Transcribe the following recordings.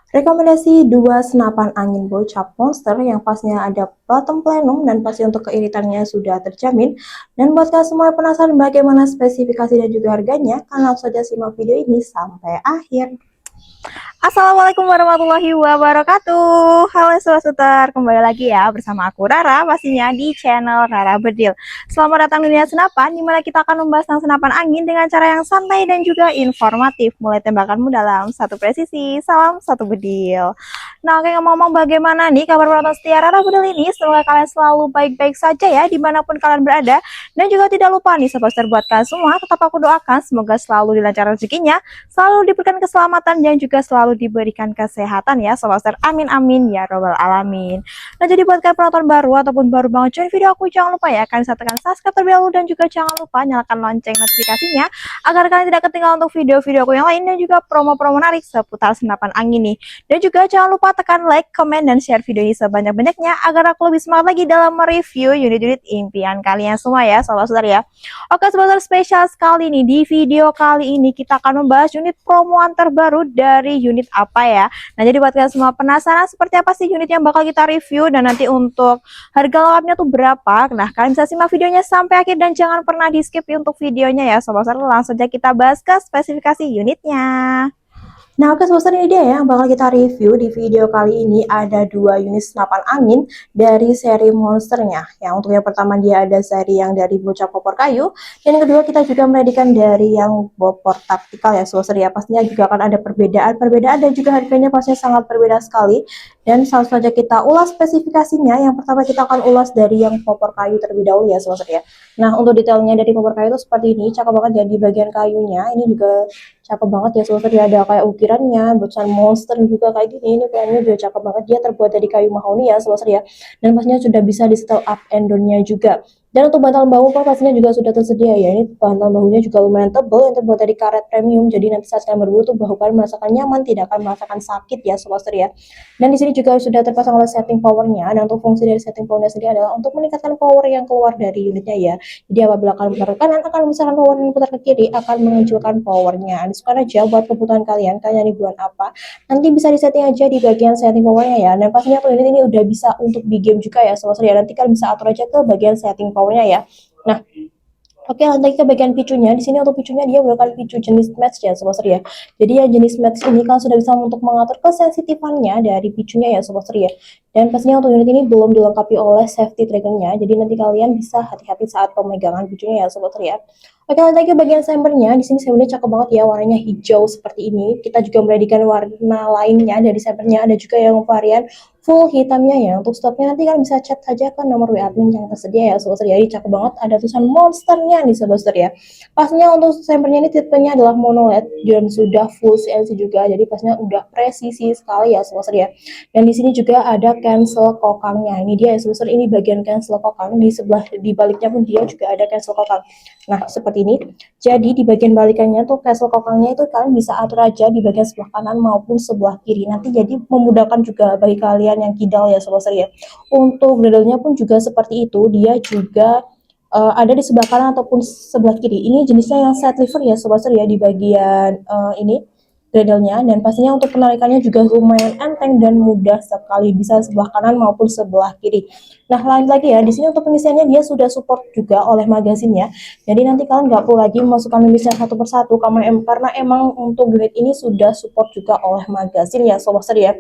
Rekomendasi 2 senapan angin bocap monster yang pastinya ada bottom plenum dan pasti untuk keiritannya sudah terjamin. Dan buat kalian semua yang penasaran bagaimana spesifikasi dan juga harganya, kalian langsung saja simak video ini sampai akhir. Assalamualaikum warahmatullahi wabarakatuh. Halo Sobat Suter, kembali lagi ya bersama aku Rara, pastinya di channel Rara Bedil. Selamat datang di dunia senapan, dimana kita akan membahas tentang senapan angin dengan cara yang santai dan juga informatif. Mulai tembakanmu dalam satu presisi, salam satu bedil. Nah, oke, ngomong-ngomong bagaimana nih kabar penonton setia Rara Bedil ini? Semoga kalian selalu baik-baik saja ya, dimanapun kalian berada. Dan juga tidak lupa nih Sobat Suter buat kalian semua, tetap aku doakan semoga selalu dilancarkan rezekinya, selalu diberikan keselamatan dan juga selalu diberikan kesehatan ya Sobat Master, amin amin ya robbal alamin. Nah, jadi buat kalian penonton baru ataupun baru banget join video aku, jangan lupa ya kalian bisa tekan subscribe terlebih dahulu dan juga jangan lupa nyalakan lonceng notifikasinya agar kalian tidak ketinggalan untuk video-video aku yang lain dan juga promo-promo menarik seputar senapan angin nih. Dan juga jangan lupa tekan like, comment, dan share video ini sebanyak-banyaknya agar aku lebih semangat lagi dalam mereview unit-unit impian kalian semua ya Sobat Master ya. Oke Sobat Master, spesial sekali nih di video kali ini kita akan membahas unit promoan terbaru dari unit apa ya. Nah, jadi buat kalian semua penasaran seperti apa sih unit yang bakal kita review dan nanti untuk harga lengkapnya tuh berapa. Nah, kalian bisa simak videonya sampai akhir dan jangan pernah di skip untuk videonya ya Sobat Master. Langsung aja kita bahas ke spesifikasi unitnya. Nah, oke Sobat, ini dia ya yang bakal kita review di video kali ini. Ada 2 unit senapan angin dari seri monsternya. Yang untuk yang pertama dia ada seri yang dari bocah popor kayu, dan yang kedua kita juga meredikan dari yang popor taktikal ya Sobat ya. Pastinya juga akan ada perbedaan dan juga harganya pastinya sangat berbeda sekali. Dan langsung saja kita ulas spesifikasinya. Yang pertama kita akan ulas dari yang popor kayu terlebih dahulu ya Sobat ya. Nah, untuk detailnya dari popor kayu itu seperti ini, cakep banget ya di bagian kayunya. Ini juga cakep banget ya Sobat, ada kayak ukirannya, butusan monster juga kayak gini. Ini kayaknya juga cakep banget, dia terbuat dari kayu mahoni ya Sobat ya. Dan pastinya sudah bisa di setel up and down-nya juga. Dan untuk bantal bahu pastinya juga sudah tersedia ya. Ini bantal bahunya juga lumayan tebal yang terbuat dari karet premium. Jadi nanti saat kalian berburu tuh bahu kalian merasakan nyaman, tidak akan merasakan sakit ya Sobat ya. Dan di sini juga sudah terpasang oleh setting powernya. Dan untuk fungsi dari setting powernya sendiri adalah untuk meningkatkan power yang keluar dari unitnya ya. Jadi apabila kalian putar ke kanan akan membesarkan power, dan putar ke kiri akan mengecilkan powernya. Disesuaikan aja buat kebutuhan kalian di bulan apa. Nanti bisa disetting aja di bagian setting powernya ya. Dan pastinya unit ini udah bisa untuk di game juga ya Sobat ya. Nanti kalian bisa atur aja ke bagian setting powernya ya. Nah, oke, lanjut ke bagian picunya. Di sini untuk picunya dia menggunakan picu jenis match ya, Sobat ya. Jadi ya jenis match ini kan sudah bisa untuk mengatur kesensitifannya dari picunya ya, Sobat ya. Dan pastinya untuk unit ini belum dilengkapi oleh safety triggernya. Jadi nanti kalian bisa hati-hati saat pemegangan picunya ya, Sobat ya. Oke, lanjut ke bagian sabernya. Di sini sabernya cakep banget ya, warnanya hijau seperti ini. Kita juga memberikan warna lainnya dari sabernya. Ada juga yang varian full hitamnya ya. Untuk stopnya nanti kalian bisa chat saja ke nomor WA admin yang tersedia ya Sobat ya. Ini cakep banget, ada tulisan monsternya nih Sobat ya. Pastinya untuk sabernya ini tipenya adalah mono LED dan sudah full CNC juga. Jadi pastinya udah presisi sekali ya Sobat ya. Dan di sini juga ada cancel kokangnya. Ini dia ya Sobat, ini bagian cancel kokang. Di sebelah di baliknya pun dia juga ada cancel kokang. Nah, seperti ini. Jadi di bagian balikannya tuh cancel kokangnya itu kalian bisa atur aja di bagian sebelah kanan maupun sebelah kiri. Nanti jadi memudahkan juga bagi kalian yang kidal ya Sobat ya. Untuk griddle-nya pun juga seperti itu. Dia juga ada di sebelah kanan ataupun sebelah kiri. Ini jenisnya yang side lever ya Sobat ya, di bagian ini griddle-nya. Dan pastinya untuk penarikannya juga lumayan enteng dan mudah sekali, bisa sebelah kanan maupun sebelah kiri. Nah, lanjut lagi ya, di sini untuk pengisiannya dia sudah support juga oleh magazinnya. Jadi nanti kalian nggak perlu lagi memasukkan unitnya satu persatu karena emang untuk grade ini sudah support juga oleh magazin ya Sobat ya.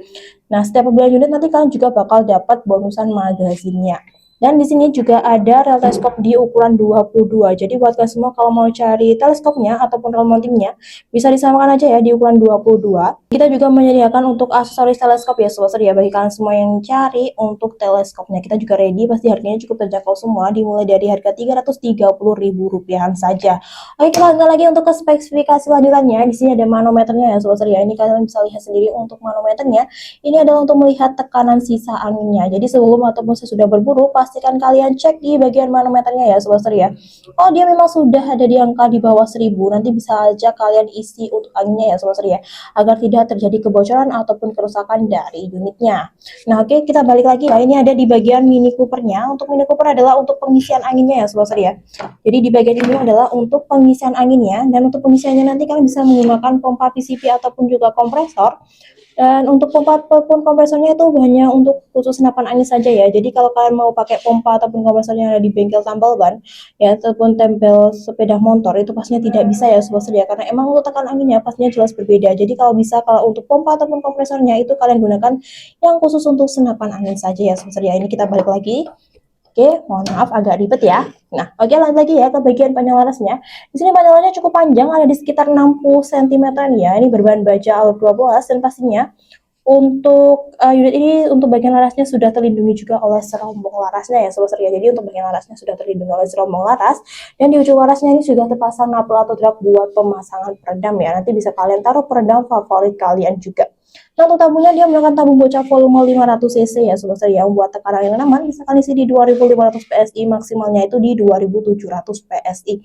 Nah, setiap pembelian unit nanti kalian juga bakal dapat bonusan magazinnya. Dan di sini juga ada rel teleskop di ukuran 22. Jadi buat kalian semua kalau mau cari teleskopnya ataupun rel mountingnya, bisa disamakan aja ya di ukuran 22. Kita juga menyediakan untuk aksesoris teleskop ya Sobat ya, bagi kalian semua yang cari untuk teleskopnya. Kita juga ready, pasti harganya cukup terjangkau semua, dimulai dari harga Rp330.000 saja. Oke, kita lanjut lagi untuk ke spesifikasi lanjutannya. Di sini ada manometernya ya Sobat ya. Ini kalian bisa lihat sendiri untuk manometernya. Ini adalah untuk melihat tekanan sisa anginnya. Jadi sebelum ataupun sesudah berburu, pastikan kalian cek di bagian manometernya ya Sobat ya. Oh, dia memang sudah ada di angka di bawah 1000, nanti bisa aja kalian isi untuk anginnya ya Sobat ya, agar tidak terjadi kebocoran ataupun kerusakan dari unitnya. Nah, oke, kita balik lagi ya. Ini ada di bagian Mini Coopernya. Untuk Mini Cooper adalah untuk pengisian anginnya ya Sobat ya. Jadi di bagian ini adalah untuk pengisian anginnya, dan untuk pengisiannya nanti kalian bisa menggunakan pompa PCP ataupun juga kompresor. Dan untuk pompa ataupun kompresornya itu hanya untuk khusus senapan angin saja ya. Jadi kalau kalian mau pakai pompa ataupun kompresornya ada di bengkel tambal ban ya ataupun tempel sepeda motor itu pastinya tidak bisa ya sobat setia, karena emang untuk tekan anginnya pastinya jelas berbeda. Jadi kalau bisa, kalau untuk pompa ataupun kompresornya itu kalian gunakan yang khusus untuk senapan angin saja ya sobat setia. Ini kita balik lagi. Oke, mohon maaf agak ribet ya. Nah, oke, lanjut lagi ya ke bagian panjang larasnya. Di sini panjang larasnya cukup panjang, ada di sekitar 60 cm ya. Ini berbahan baja AUR 12 dan pastinya untuk unit ini untuk bagian larasnya sudah terlindungi juga oleh serombong larasnya ya sobat setia. Jadi untuk bagian larasnya sudah terlindungi oleh serombong laras, dan di ujung larasnya ini sudah terpasang napel atau drag buat pemasangan peredam ya. Nanti bisa kalian taruh peredam favorit kalian juga. Nah, untuk tabungnya dia menggunakan tabung bocah volume 500 cc ya sobat setia. Buat tekanan yang aman bisa kalian isi di 2500 PSI, maksimalnya itu di 2700 PSI.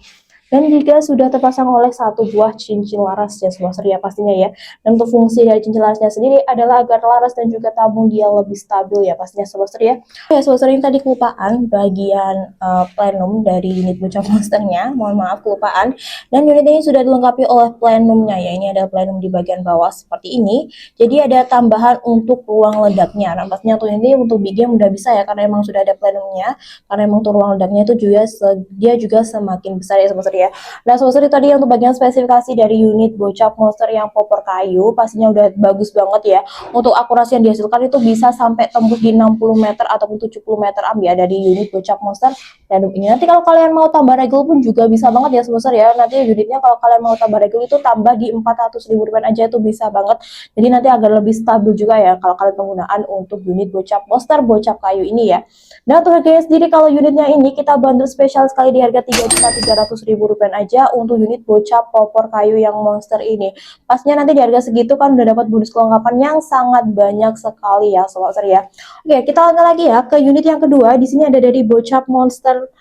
Dan juga sudah terpasang oleh satu buah cincin laras ya sobat setia pastinya ya. Dan untuk fungsi dari cincin larasnya sendiri adalah agar laras dan juga tabung dia lebih stabil ya pastinya sobat setia. Ya sobat setia, tadi kelupaan bagian plenum dari unit bocah monsternya, mohon maaf kelupaan. Dan unit ini sudah dilengkapi oleh plenumnya ya. Ini ada plenum di bagian bawah seperti ini. Jadi ada tambahan untuk ruang ledaknya. Nah, pastinya tuh ini untuk big game udah bisa ya, karena emang sudah ada plenumnya. Karena emang untuk ruang ledaknya itu juga dia juga semakin besar ya sobat setia. Nah, sobat tadi untuk bagian spesifikasi dari unit bocap monster yang popor kayu pastinya udah bagus banget ya. Untuk akurasi yang dihasilkan itu bisa sampai tembus di 60 meter ataupun 70 meter ya dari unit bocap monster dan ini. Nanti kalau kalian mau tambah regel pun juga bisa banget ya sobat ya. Nanti unitnya kalau kalian mau tambah regel itu tambah di 400.000 rupiah aja itu bisa banget. Jadi nanti agar lebih stabil juga ya kalau kalian penggunaan untuk unit bocap monster bocap kayu ini ya. Nah, untuk harganya sendiri kalau unitnya ini kita bandel spesial sekali di harga 3.300.000 rupiah aja untuk unit bocap popor kayu yang monster ini. Pastinya nanti di harga segitu kan udah dapat bonus kelengkapan yang sangat banyak sekali ya sobat ya. Oke, kita lanjut lagi ya ke unit yang kedua. Di sini ada dari bocap monster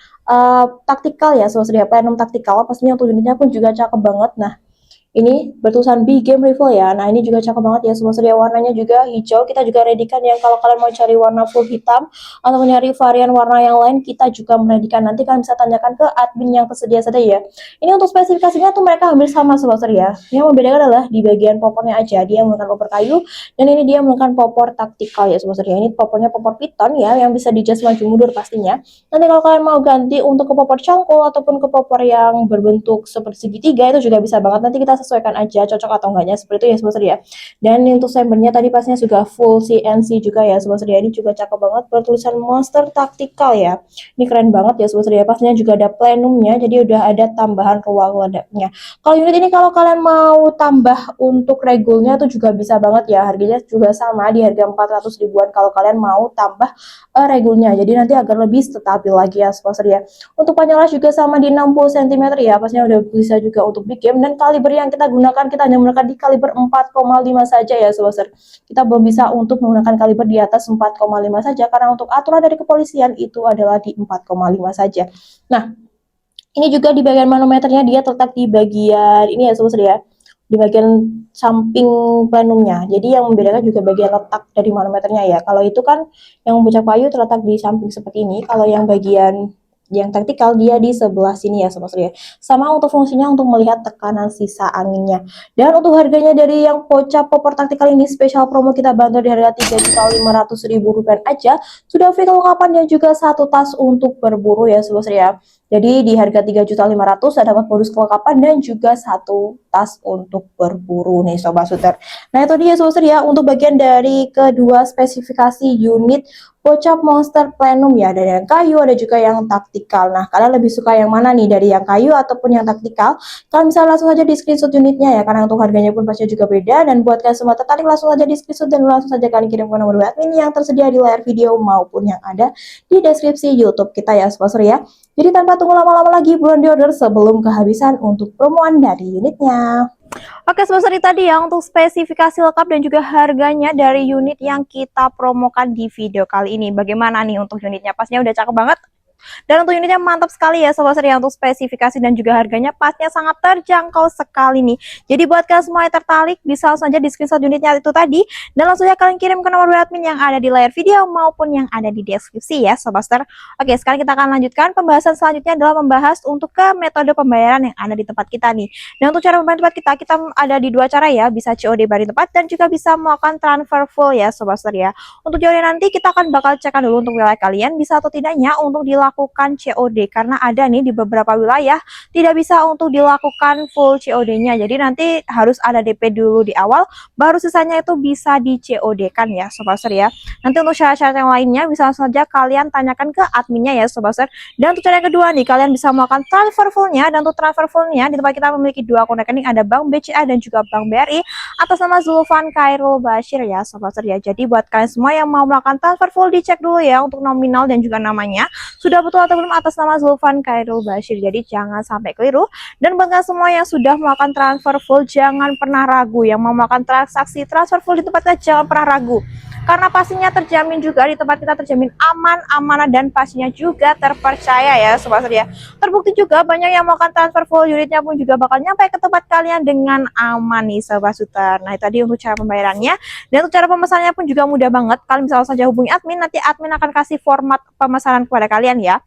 taktikal ya sobat ya, plenum taktikal. Pastinya untuk unitnya pun juga cakep banget. Nah, ini bertulisan big game rival ya. Nah, ini juga cakep banget ya sobat setia, warnanya juga hijau. Kita juga readykan yang kalau kalian mau cari warna full hitam atau nyari varian warna yang lain, kita juga mereadykan. Nanti kalian bisa tanyakan ke admin yang tersedia saja ya. Ini untuk spesifikasinya tuh mereka hampir sama sobat setia. Yang membedakan adalah di bagian popornya aja. Dia menggunakan popor kayu dan ini dia menggunakan popor taktikal ya sobat setia. Ini popornya popor piton ya, yang bisa di-adjust maju mundur pastinya. Nanti kalau kalian mau ganti untuk ke popor cangkul ataupun ke popor yang berbentuk seperti segitiga itu juga bisa banget. Nanti kita sesuaikan aja cocok atau enggaknya seperti itu ya sobat setia. Dan untuk chambernya tadi pastinya juga full CNC juga ya sobat setia. Ini juga cakep banget bertulisan monster taktikal ya. Ini keren banget ya sobat setia. Pastinya juga ada plenumnya, jadi udah ada tambahan ruang ledaknya. Kalau unit ini kalau kalian mau tambah untuk regulnya tuh juga bisa banget ya. Harganya juga sama di harga 400 ribuan kalau kalian mau tambah regulnya. Jadi nanti agar lebih stabil lagi ya sobat setia. Untuk panjang las juga sama di 60 cm ya. Pastinya udah bisa juga untuk big game, dan kaliber yang kita gunakan, kita hanya menggunakan di kaliber 4,5 saja ya sobat. Kita belum bisa untuk menggunakan kaliber di atas 4,5 saja karena untuk aturan dari kepolisian itu adalah di 4,5 saja. Nah, ini juga di bagian manometernya dia terletak di bagian ini ya sobat ya, di bagian samping plenumnya. Jadi yang membedakan juga bagian letak dari manometernya ya. Kalau itu kan yang bocap kayu terletak di samping seperti ini, kalau yang bagian yang taktikal dia di sebelah sini ya sobat ya. Sama untuk fungsinya untuk melihat tekanan sisa anginnya. Dan untuk harganya dari yang bocap popor taktikal ini spesial promo kita bantu di harga 3.500.000 rupiah aja. Sudah free kelengkapan dan juga satu tas untuk berburu ya sobat ya. Jadi di harga 3.500.000 ada dapat bonus kelengkapan dan juga satu tas untuk berburu nih sobat suter. Nah, itu dia sobat ya untuk bagian dari kedua spesifikasi unit bocap monster plenum ya. Ada yang kayu, ada juga yang taktikal. Nah, kalian lebih suka yang mana nih, dari yang kayu ataupun yang taktikal? Kalian bisa langsung aja di screenshot unitnya ya, karena untuk harganya pun pasti juga beda. Dan buat kalian semua tertarik, langsung aja di screenshot dan langsung saja kalian kirim ke nomor admin yang tersedia di layar video maupun yang ada di deskripsi YouTube kita ya sponsor ya. Jadi tanpa tunggu lama-lama lagi, buruan di order sebelum kehabisan untuk promoan dari unitnya. Oke, sponsor tadi ya untuk spesifikasi lengkap dan juga harganya dari unit yang kita promokan di video kali ini. Bagaimana nih untuk unitnya? Pastinya udah cakep banget. Dan untuk unitnya mantap sekali ya Sobat Setia, untuk spesifikasi dan juga harganya pastinya sangat terjangkau sekali nih. Jadi buat kalian semua yang tertarik bisa langsung aja di screenshot unitnya itu tadi dan langsung aja kalian kirim ke nomor WA admin yang ada di layar video maupun yang ada di deskripsi ya Sobat Setia. Oke, sekarang kita akan lanjutkan pembahasan selanjutnya adalah membahas untuk ke metode pembayaran yang ada di tempat kita nih. Dan untuk cara pembayaran tempat kita ada di dua cara ya, bisa COD bari tempat dan juga bisa melakukan transfer full ya Sobat Setia. Untuk COD nanti kita akan bakal cekkan dulu untuk wilayah kalian bisa atau tidaknya untuk dilakukan COD, karena ada nih di beberapa wilayah tidak bisa untuk dilakukan full COD-nya. Jadi nanti harus ada DP dulu di awal, baru sisanya itu bisa di COD kan ya Sobat Setia. Nanti untuk syarat-syarat yang lainnya bisa langsung saja kalian tanyakan ke adminnya ya Sobat Setia. Dan untuk cara yang kedua nih, kalian bisa melakukan transfer fullnya, dan untuk transfer fullnya di tempat kita memiliki dua akun rekening, ada Bank BCA dan juga Bank BRI atas nama Zulfan Khairul Bashir ya Sobat Setia. Jadi buat kalian semua yang mau melakukan transfer full, dicek dulu ya untuk nominal dan juga namanya sudah betul atau belum atas nama Zulfan Khairul Bashir. Jadi jangan sampai keliru. Dan bagi semua yang sudah melakukan transfer full, jangan pernah ragu. Yang mau melakukan transaksi transfer full di tempat kita jangan pernah ragu, karena pastinya terjamin juga di tempat kita, terjamin aman, amanah, dan pastinya juga terpercaya ya Sobat Setia. Terbukti juga banyak yang melakukan transfer full, unitnya pun juga bakal nyampe ke tempat kalian dengan aman nih Sobat Setia. Nah itu tadi untuk cara pembayarannya. Dan untuk cara pemesanannya pun juga mudah banget. Kalian bisa langsung saja hubungi admin, nanti admin akan kasih format pemesanan kepada kalian ya.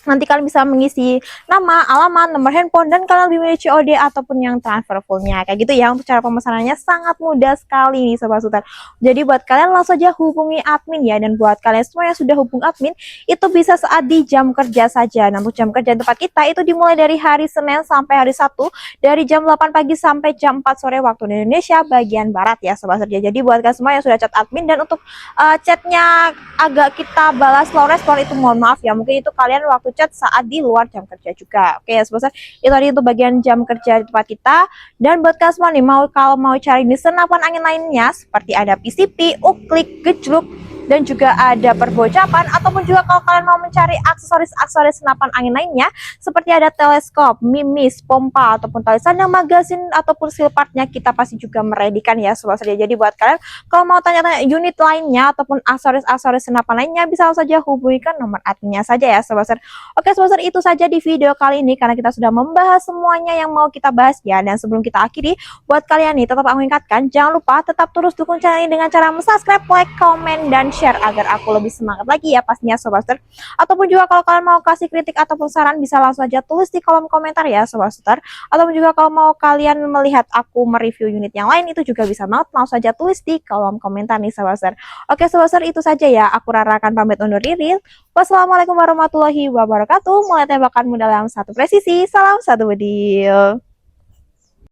Nanti kalian bisa mengisi nama, alamat, nomor handphone, dan kalian lebih milih COD ataupun yang transfer fullnya. Kayak gitu ya, untuk cara pemesanannya sangat mudah sekali nih Sobat Setia. Jadi buat kalian langsung aja hubungi admin ya. Dan buat kalian semua yang sudah hubung admin, itu bisa saat di jam kerja saja. Nah untuk jam kerja tempat kita itu dimulai dari hari Senin sampai hari Sabtu, dari jam 8 pagi sampai jam 4 sore waktu Indonesia bagian Barat ya Sobat Setia. Jadi buat kalian semua yang sudah chat admin dan untuk chatnya agak kita balas slow respon, itu mohon maaf ya, mungkin itu kalian waktu chat saat di luar jam kerja juga. Oke ya Sobat, itu tadi untuk bagian jam kerja di tempat kita. Dan buat kalian semua nih, kalau mau cari di senapan angin lainnya seperti ada PCP, uklik, gejluk, dan juga ada perbocapan, ataupun juga kalau kalian mau mencari aksesoris senapan angin lainnya seperti ada teleskop, mimis, pompa, ataupun tali sandang, magazin, ataupun skill partnya, kita pasti juga meredikan ya Sobat Setia. Jadi buat kalian kalau mau tanya-tanya unit lainnya ataupun aksesoris senapan lainnya, bisa saja hubungi ke nomor adminnya saja ya Sobat Setia. Oke Sobat Setia, itu saja di video kali ini karena kita sudah membahas semuanya yang mau kita bahas ya. Dan sebelum kita akhiri, buat kalian nih tetap aku ingatkan, jangan lupa tetap terus dukung channel ini dengan cara subscribe, like, komen, dan share agar aku lebih semangat lagi ya pastinya Sobat Setia. Ataupun juga kalau kalian mau kasih kritik ataupun saran, bisa langsung aja tulis di kolom komentar ya Sobat Setia. Ataupun juga kalau mau kalian melihat aku mereview unit yang lain, itu juga bisa banget langsung aja tulis di kolom komentar nih Sobat Setia. Oke Sobat Setia, itu saja ya, aku Rara akan pamit undur diri. Wassalamualaikum warahmatullahi wabarakatuh. Mulai tembakan muda dalam satu presisi, salam satu bedil.